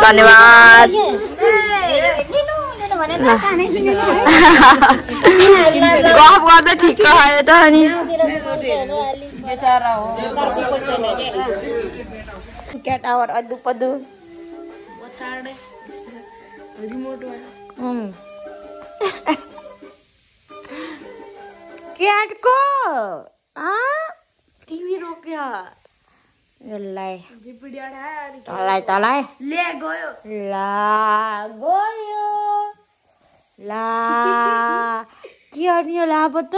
धन्यवाद गफ गर्दा ठिक खायो त अनि क्याट आवर अदु पदु क्याट को टिभी रोक्यो यसलाई तलाई ले गयो ला के अनि यो लाबो त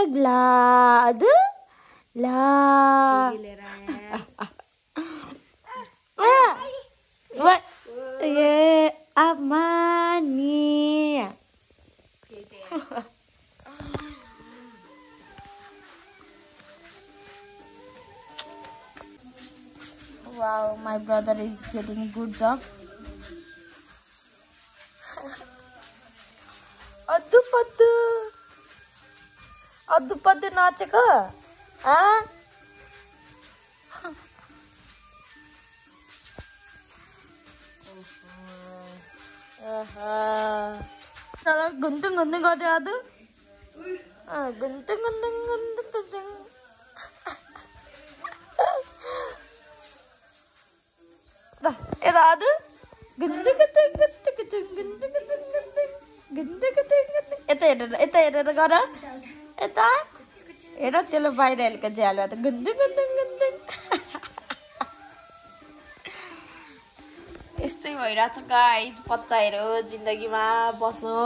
ये अमानी wow, my brother is getting good job. अद्दु पद्दु नाचेको गुन्तुङ गर्दै अदु गुन्तुङ यता अदु यता हेरेर गर यता हेर त्यसले बाहिर हेलेको झ्यालो त गुन्दुङ यस्तै भइरहेछ गाइज बच्चाहरू जिन्दगीमा बस्नु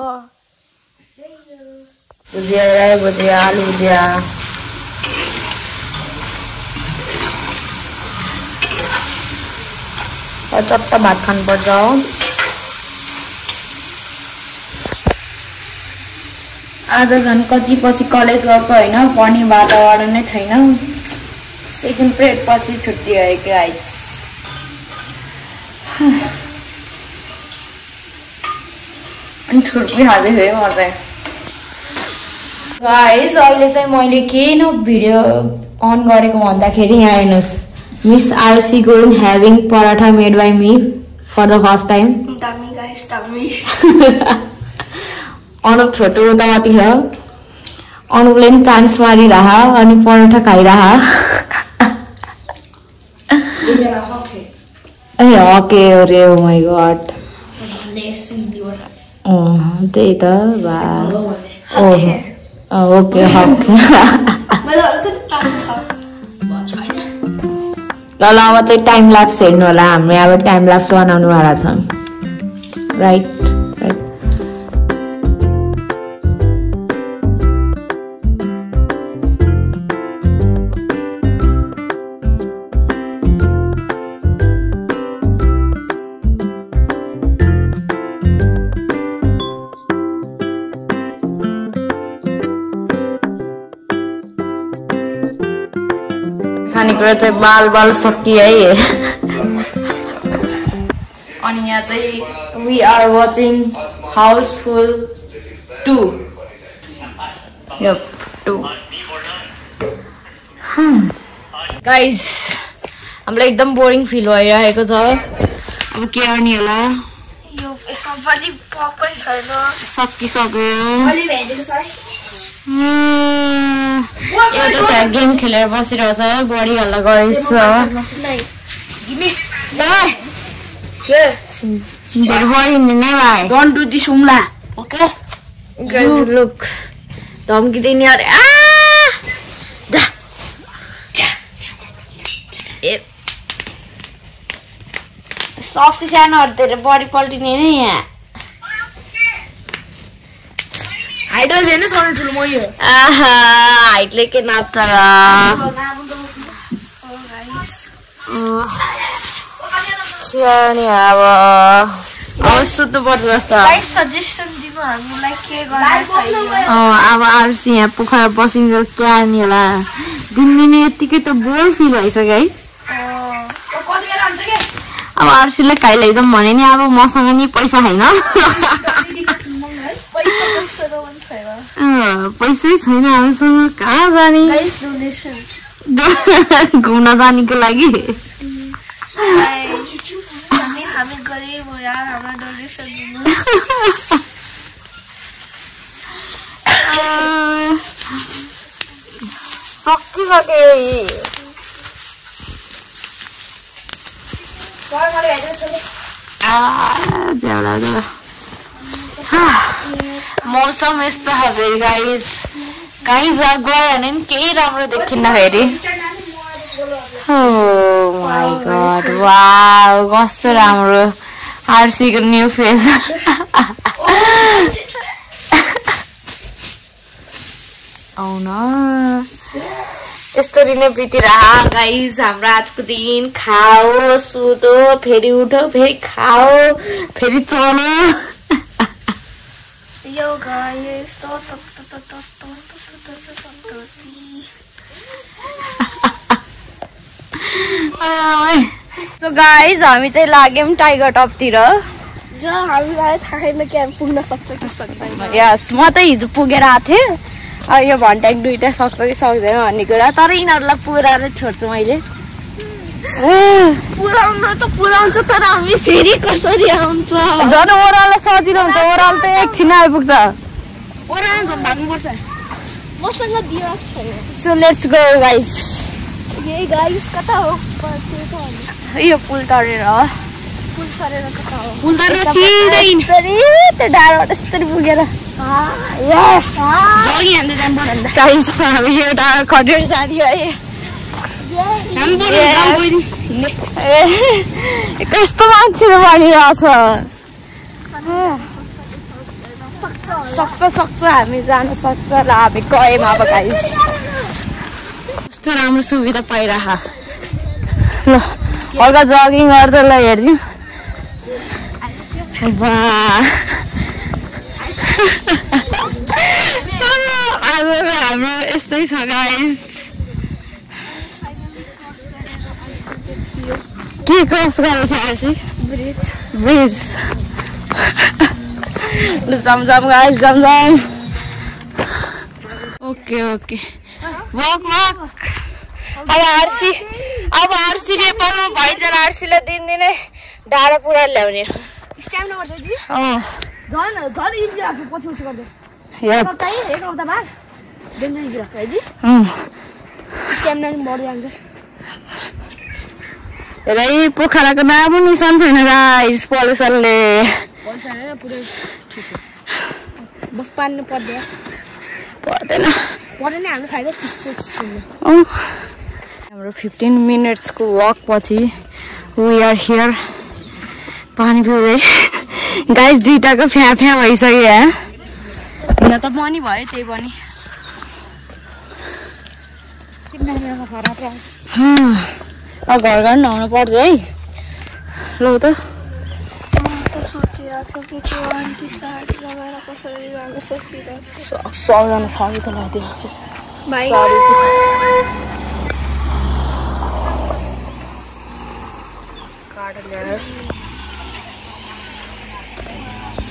भुजिया आलु भुजिया चट्ट भात खानुपर्छ आज झन् पछि कलेज गएको होइन पढ्ने वातावरण नै छैन सेकेन्ड पिरियड पछि छुट्टी भयो गाइज अनि छुर्पी खाँदैछु है म चाहिँ गाइज अहिले चाहिँ मैले केही न भिडियो अन गरेको भन्दाखेरि यहाँ हेर्नुहोस् Miss RC Gurung having paratha made by me for the first time. Tummy guys, tummy. Anup छोटो हुँदा माथि हो अनुपले पनि चान्स मारिरह अनि पराठा खाइरह ए ओके अरे ओ माय गॉड त्यही त ओके ल अब चाहिँ टाइम ल्याप्स हेर्नु होला हामीले अब टाइम ल्याप्स बनाउनु वाला छ राइट खानेकुरा चाहिँ बाल सकिए है अनि यहाँ चाहिँ we are watching Housefull 2 yup 2 guys हामीलाई एकदम बोरिङ फिल भइरहेको छ अब के गर्ने होला यो सबैले पकै छैन सकिसक्यो एउटा गेम खेलेर बसिरहेछ बढी हल्ला गरेछ Okay. Before in never. Don't do this, Umla. Okay? Guys, look. धम्की दिने अरे सबसे सानोहरुतिर बडी पल्टिने नै यहाँ हाइट छैन सानो ठुलो म यो आहा हाइटले के नाप्छ र खेल्ने अब सुत्नु पर्छ जस्तो लाइक सजेसन दिनु हामीलाई के गर्न चाहियो अब आरसी यहाँ पोखरा बसिन्छ क्या नि होला दिनदिनै यतिकै त बोर फिल भइसक्यो है अब आरसीले खाइ लैजाउँ भने नि अब मसँग नि पैसा छैन पैसै छैन हामीसँग कहाँ जाने घुम्न जानेको लागि हामी गरीब हो यार हमरा डोनेसन दिनु सकिसके मौसम यस्तो छ फेरि गाइस कहीँ गयो भने नि केही राम्रो देखिन्न फेरि Oh my god, wow, कस्तो राम्रो आरसीको न्यू फेस औन यसरी नै बितिरहा गाइस हाम्रो आजको दिन खाओ सुतो फेरि उठो फेरि खाओ फेरि चलो यो गाइस सो गाइस हामी चाहिँ लाग्यौं टाइगर टपतिर जो हामीलाई थाहा छैन कि हामी पुग्न सक्छ कि सक्दैन यस म त हिजो पुगेर आएको थिएँ अब यो घन्टा एक दुईटा सक्छ कि सक्दैन भन्ने कुरा तर यिनीहरूलाई पुराएर छोड्छु मैले पुराउन त पुराउँछ तर हामी फेरि कसरी आउँछ झन् ओह्रालो सजिलो हुन्छ ओह्रालो त एकछिन आइपुग्छ ओह्रालो झन् भाग्नुपर्छ मसँग दिमाग छैन सो लेट्स गो गाइस यही गाइस कता हो यो पुल तरेर हो पुल तरेर कता हो पुल तरेर सिधै त्यो डाँडाबाट यस्तरी पुगेर यस जगी हान्दै जानुपर्छ नि त गाइस हामी यो डाँडा खटेर जाने है कस्तो मान्छेले भनिरहेछ सक्छ हामी जान सक्छ र हामी गयौँ अब गाइस कस्तो राम्रो सुविधा पाइरह ल हल्का जगिङ गर्दा ल हेर्दिउँ आज हाम्रो यस्तै छ गाइस के क्रस गरेको थियो आरसी ब्रिज ल जमजम गाइस जमजम ओके वक अब आरसीले पनि भइन्छ आरसीले दिनदिनै डाँडा पुरा ल्याउने स्ट्याम्प नम्बर छ दि झन् इजी लाग्छ पछि पछि गर्दै एक हप्ता बाद डेन्जर इजी लाग्छ है दि स्ट्याम्प नम्बर बढ्दै जान्छ हेरै पोखराको नाम निशान छैन गाइस पल्युसनले पुरै बस पानी पर्दैन हाम्रो फाइदा चिसो हाम्रो 15 मिनट्सको वक पछि वी आर हियर पानी पिउँदै गाइस दुईटाको फ्या भइसक्यो यहाँ त पानी भयो त्यही पनि अब घर नुहाउनु पर्छ है ल त सबजना सरी त लगाइदिएको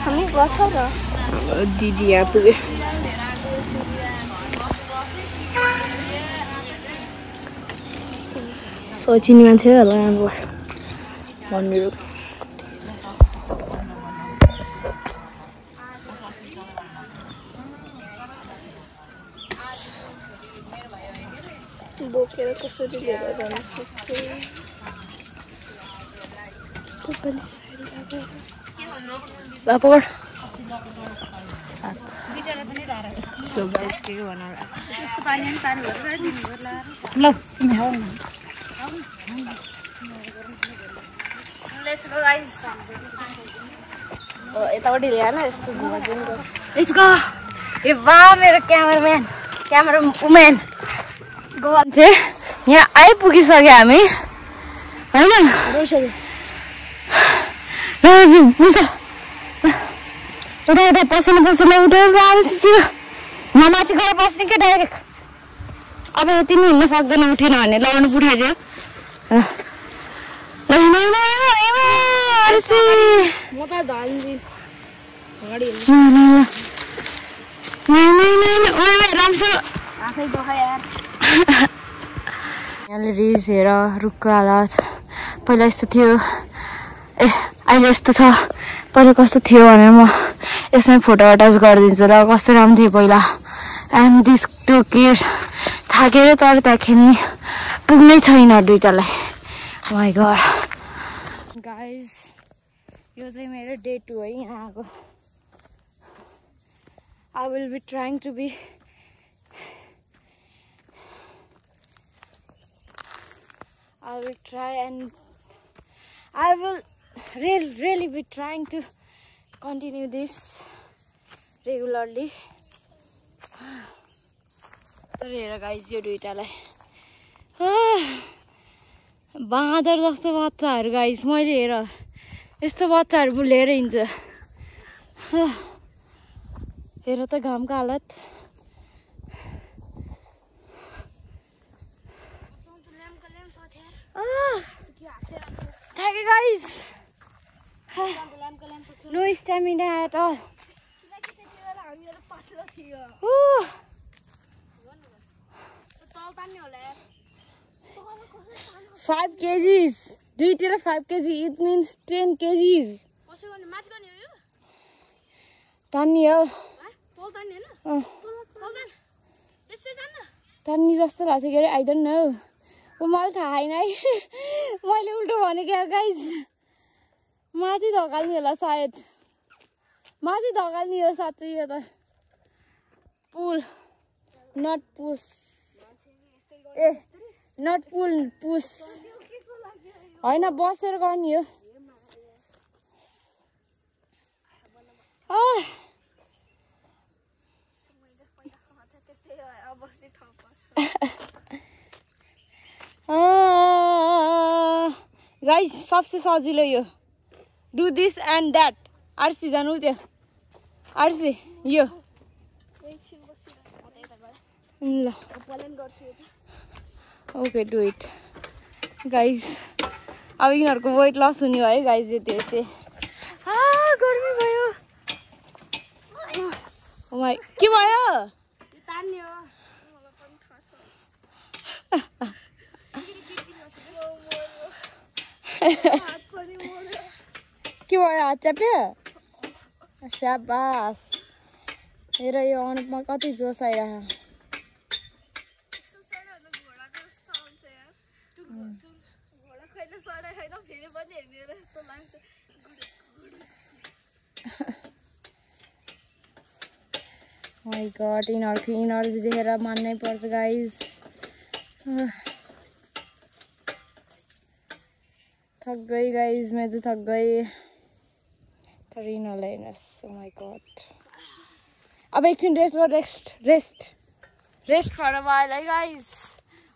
हामी गर्छ र दिदी यहाँ पुग्यो सोचिने मान्छे होला अब भनिदिनु बोकेर कसरी लिएर जान सक्छ पकड सो गाइस के भनौँ ल तिमी हाउ न लेट्स गो गाइस यतापट्टि ल्याएन यस्तो लेट्स गो ए वाह मेरो क्यामेराम्यान क्यामेरा वुमेन गो मान्छे यहाँ आइपुगिसक्यो हामी हैन उठा उठा पसिना उठेर छिटो माथि गएर बस्ने क्या डाइरेक्ट अब यति नि हिँड्न सक्दैन उठेन भने लगाउनु पुऱ्याइदियो यहाँले रिस हेर रुखको हालत पहिला यस्तो थियो ए अहिले यस्तो छ पहिला कस्तो थियो भनेर म यसमै फोटो अट्याच गरिदिन्छु र कस्तो राम्रो थियो पहिला एन्ड दिस टु किड्स थाकेर तर त्यहाँ खेल्ने पुग्नै छैन दुइटालाई माई गॉड गाइस यो चाहिँ मेरो डे 2 है यहाँको I will be trying to be I will try and I will really be trying to continue this regularly. तर हेर गाइस यो दुइटालाई बाँदर जस्तो बच्चाहरू गाइस मैले हेर यस्तो बच्चाहरू लिएर हिँड्छ हेर त घामको हालत Thank you guys. No stamina at all. 5 kgs. Do you tell 5 kg? It means 10 kgs. Tanya. Tanya just I don't know. मलाई थाहा छैन है मैले उल्टो भनेको गाइस माथि धकाल्ने होला सायद माथि धकाल्ने हो साँच्चै यो त पुल नट पुस ए नट पुल पुस हैन बसेर गर्ने हो गाइस सबसे सजिलो यो do this and that RC जानु त्यो आरसी यो ल ओके डु इट गाइस अब यिनीहरूको वेट लस हुने हो है गाइस यति यति गर्मी भयो के भयो के भयो हात च्याप्यो स्याबास हेर यो अनुपमा कति जोस आइरहेको माई गॉड यिनीहरूको इनर्जी देखेर मान्नै पर्छ गाइस थक गई गाइस मैं तो थक गई oh my god अब एकछिन रेस्ट फर अ व्हाइल है गाइस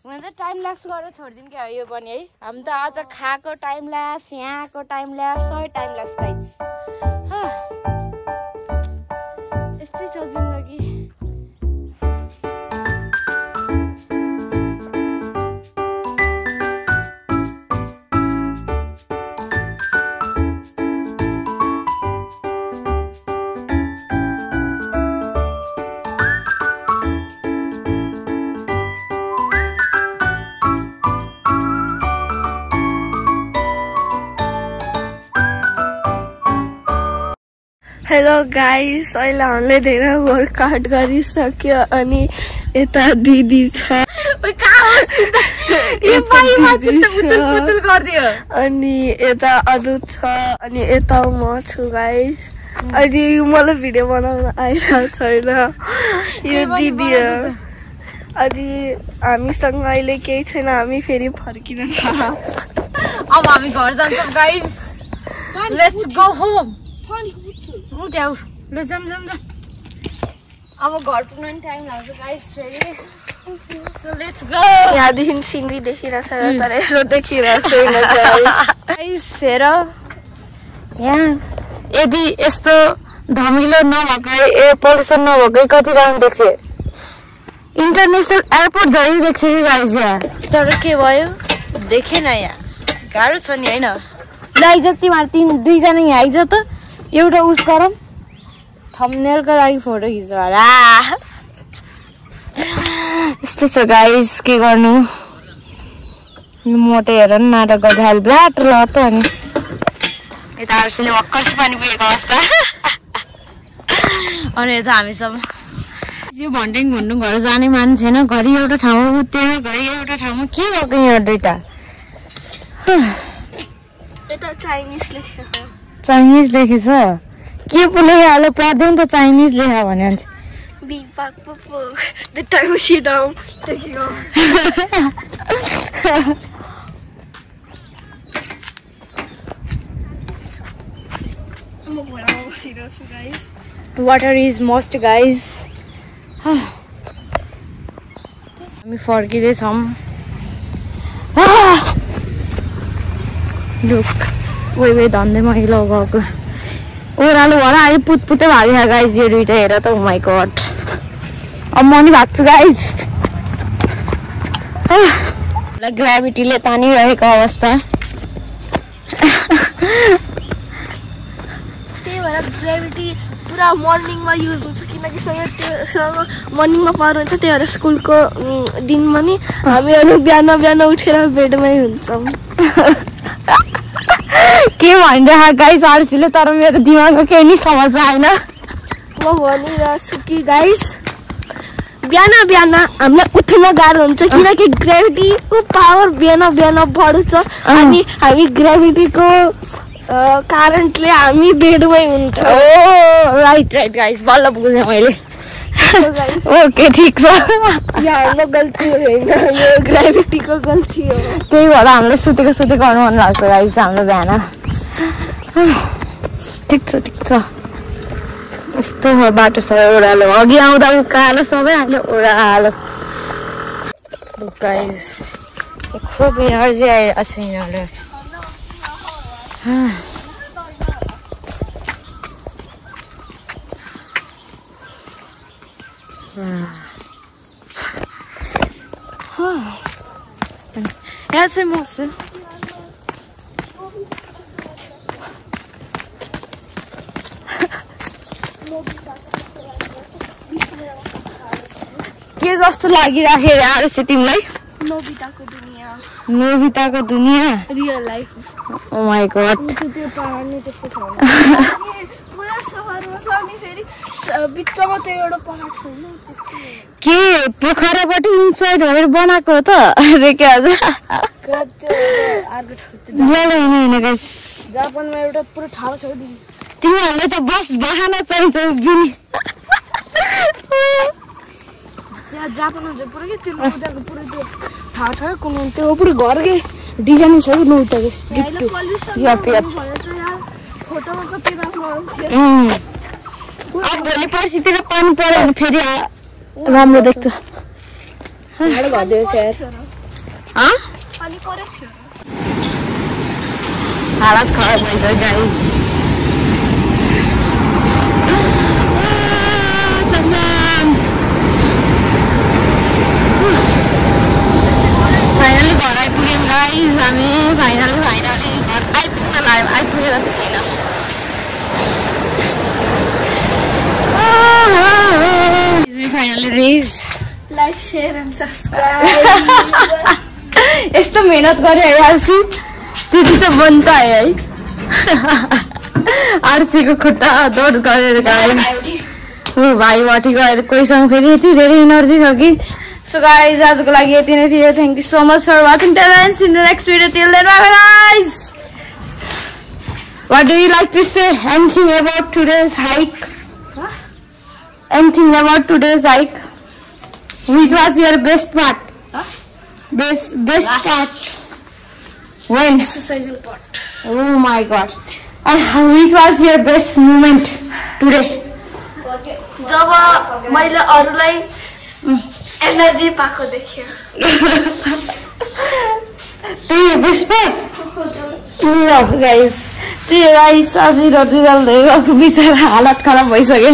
हुन त टाइम ल्याप्स गरेर छोड्दिउँ क्या यो पनि है हामी त आज खाएको टाइम ल्याप्स यहाँको टाइम ल्याप्स सबै टाइम ल्याप्स गाइस यस्तै छ जिन्दगी हेलो गाइस अहिले हामीले धेरै वर्कआउट गरिसक्यो अनि यता दिदी छ अनि यता अरू छ अनि यता म छु गाइस अनि मलाई भिडियो बनाउन आइरहेको छैन यो दिदी अनि हामीसँग अहिले केही छैन हामी फेरि फर्किन अब हामी घर जान्छौँ गाइस लेट्स गो होम ल जाम अब घर पुग्न टाइम लाग्छ गाइस फेरि सो लेट्स गो यहाँदेखि सिङ्गी देखिरहेछ तर यसो देखिरहेको छैन गाइस हेर यहाँ यदि यस्तो धमिलो नभएकै एयर पल्युसन नभएकै कति राम्रो देख्थे इन्टरनेसनल एयरपोर्ट धरि देख्छ कि गाइस यहाँ तर के भयो देखेन यहाँ गाह्रो छ नि होइन ल आइज तिमीहरू दुईजना यहाँ आइज त एउटा उस गरौँ थम्बनेलको लागि फोटो खिच्नु होला यस्तो छ गाइस के गर्नु मोटे हेर न नाटक गर्दा हाल ब्ल्याट ल त अनि यता हर्षले भर्खर पानी पुगेको अवस्था अनि यता हामीसँग यो भन्टेङ भन्नु घर जाने मान्छे छैन घरि एउटा ठाउँमा उत्तेर घरि एउटा ठाउँमा के भएको यहाँ दुइटा चाइनिज लेखेछ के पो लेखेर प्रार्थ्यो नि त चाइनिज लेखा भने मान्छे वाटर इज मस्ट गाइज हामी फर्किँदैछौँ लुक वे धन्दै मैलो गएको ओह्रालो भएर अहिले पुतपुतै भाग्यो गाइज यो दुइटा हेर त माइ गड अब म नि भाग्छु गाइज ग्राभिटीले तानिरहेको अवस्था त्यही भएर ग्राभिटी पुरा मर्निङमा युज हुन्छ किनकि मर्निङमा पढ्नु हुन्छ त्यही भएर स्कुलको दिनमा नि हामीहरू बिहान उठेर बेडमै हुन्छौँ के भनिरहेको गाइस हर्षीले तर मेरो दिमागमा केही नि समझ आएन म भनिरहेको छु कि गाइस बिहान हामीलाई उठ्न गाह्रो हुन्छ किनकि ग्राभिटीको पावर बिहान बढ्छ अनि हामी ग्राभिटीको कारणले हामी बेडमै हुन्छ ओ राइट गाइस बल्ल बुझेँ मैले ओके ठिक छ यो हाम्रो गल्ती होइन यो ग्राभिटीको गल्ती हो त्यही भएर हामीलाई सुतेको गर्नु मन लाग्छ गाइस हाम्रो बिहान ठिक छ यस्तो बाटो छ ओह्रालो अघि आउँदा उकालो सबै अहिले ओह्रालो गाइस खुब एनर्जी आइरहेको छ यिनीहरूलाई यहाँ चाहिँ म छु के जस्तो लागिराखेर आएर चाहिँ तिमीलाई नोबिताको दुनिया real life oh my God त्यो पहाड नि त्यस्तो छ पुरा सहरमा छ नि फेरि बिचमा त्यो एउटा पहाड छैन के पोखराबाट इन्स्पायर भएर बनाएको त अरे के आज जापानमा एउटा पुरो ठाउँ छ तिमीहरूले त बस बहाना चाहिन्छ बिनी यहाँ जापानमा चाहिँ पुरै त्यो नौटाको पुरै त्यो ठाउँ छ कुन त्यो पुरै घरकै डिजाइन छ नौटाको फोटोमा कति राम्रो अब भोलि पर्सितिर पानी पर्यो भने फेरि राम्रो देख्छ हालत खराब भइसक्यो गाइस फाइनली घर आइपुग्यौँ गाइस हामी फाइनली घर आइपुग्न लाग्यो आइपुगेर त छैन finally rich like share and subscribe यस्तो मेहनत गरे है आर्सी त्यति त बन्द है आर्सीको खुट्टा दौड गरेर गाइस भाइ वाटी गएर कोहीसँग फेरि यति धेरै एनर्जी छ कि So guys, आजको लागि यति नै थियो. Thank you so much for watching the events. In the next video, till then, bye guys. What do you like to say? Anything about today's hike? Huh? Anything about today's hike? Which was your best part? Huh? Best part. When? Exercising part. Oh my god. Which was your best moment today? जब मैले अरूलाई energy पाएको देखेँ त्यही best part guys त्यही guys आज result बिचरा हालत खराब भइसक्यो